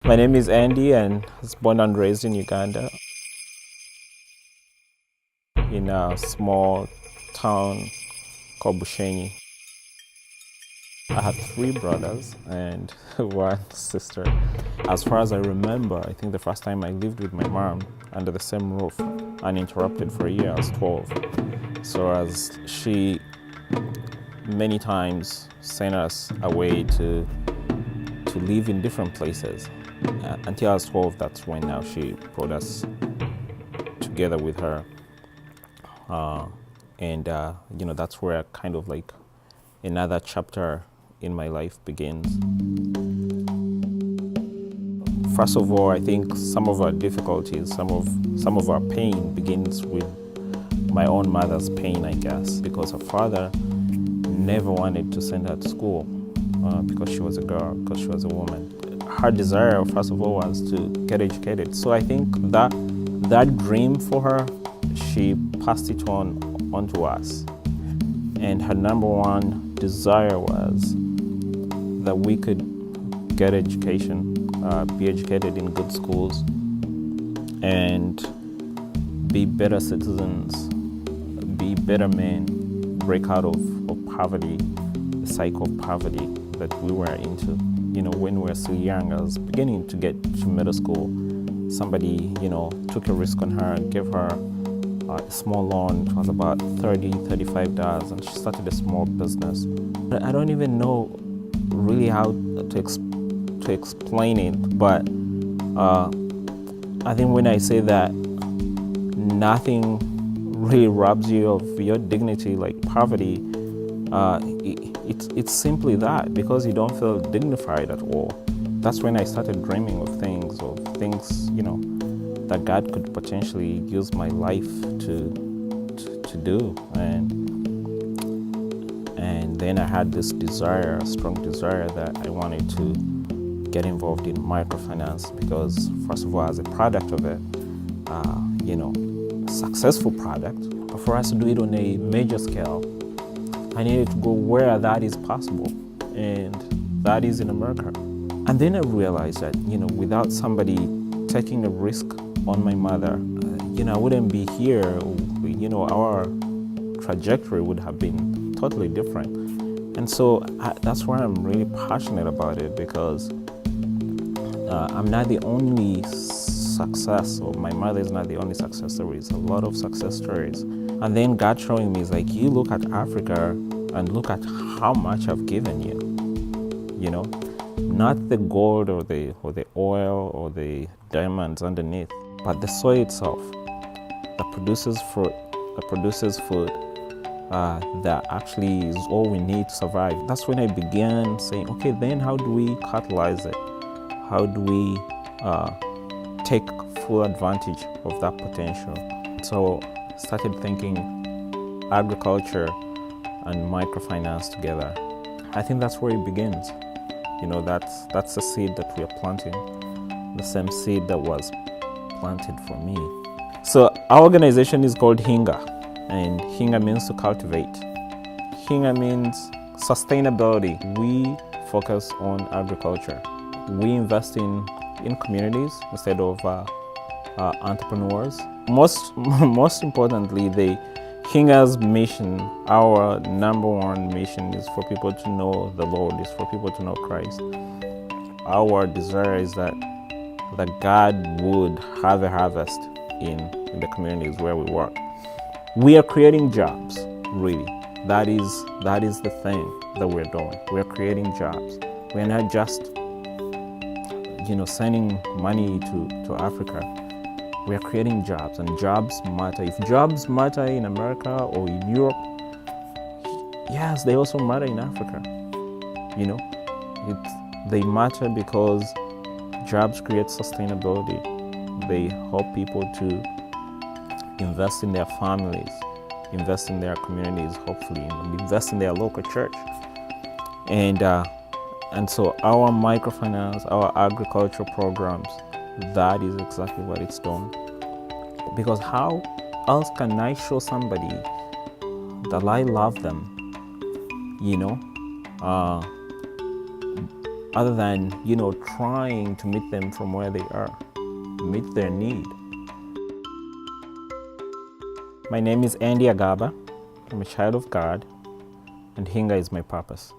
My name is Andy and I was born and raised in Uganda in a small town called Bushenyi. I had 3 brothers and 1 sister. As far as I remember, I think the first time I lived with my mom under the same roof, uninterrupted for a year, I was 12. So as she many times sent us away to live in different places. Until I was 12, that's when now she brought us together with her. That's where kind of like another chapter in my life begins. First of all, I think some of our difficulties, some of our pain begins with my own mother's pain, I guess, because her father never wanted to send her to school because she was a girl, because she was a woman. Her desire, first of all, was to get educated. So I think that dream for her, she passed it onto us. And her number one desire was that we could get education, be educated in good schools, and be better citizens, be better men, break out of poverty, the cycle of poverty that we were into. When we were still young, I was beginning to get to middle school. Somebody, took a risk on her, gave her a small loan. It was about $35, and she started a small business. I don't even know really how to explain it, but I think when I say that nothing really robs you of your dignity like poverty, it's simply that, because you don't feel dignified at all. That's when I started dreaming of things that God could potentially use my life to do, and then I had this desire, a strong desire, that I wanted to get involved in microfinance, because first of all, as a product of it, successful product, but for us to do it on a major scale, I needed to go where that is possible, and that is in America. And then I realized that, without somebody taking a risk on my mother, I wouldn't be here. Our trajectory would have been totally different. And so that's why I'm really passionate about it, because I'm not the only success, or my mother is not the only success story. It's a lot of success stories. And then God showing me is like, you look at Africa and look at how much I've given you. Not the gold or the oil or the diamonds underneath, but the soil itself that produces fruit, that produces food, that actually is all we need to survive. That's when I began saying, okay, then how do we catalyze it? How do we take full advantage of that potential? So I started thinking agriculture and microfinance together. I think that's where it begins. That's the seed that we are planting, the same seed that was planted for me. So our organization is called Hiinga, and Hiinga means to cultivate. Hiinga means sustainability. We focus on agriculture. We invest in communities instead of entrepreneurs. Most importantly, Hiinga's mission, our number one mission, is for people to know the Lord, is for people to know Christ. Our desire is that God would have a harvest in the communities where we work. We are creating jobs, really. That is the thing that we're doing. We're creating jobs. We're not just sending money to Africa. We are creating jobs, and jobs matter. If jobs matter in America or in Europe, yes, they also matter in Africa. They matter because jobs create sustainability. They help people to invest in their families, invest in their communities, hopefully, and invest in their local church. And so our microfinance, our agricultural programs, that is exactly what it's doing. Because how else can I show somebody that I love them? other than, trying to meet them from where they are, meet their need. My name is Andy Agaba. I'm a child of God, and Hiinga is my purpose.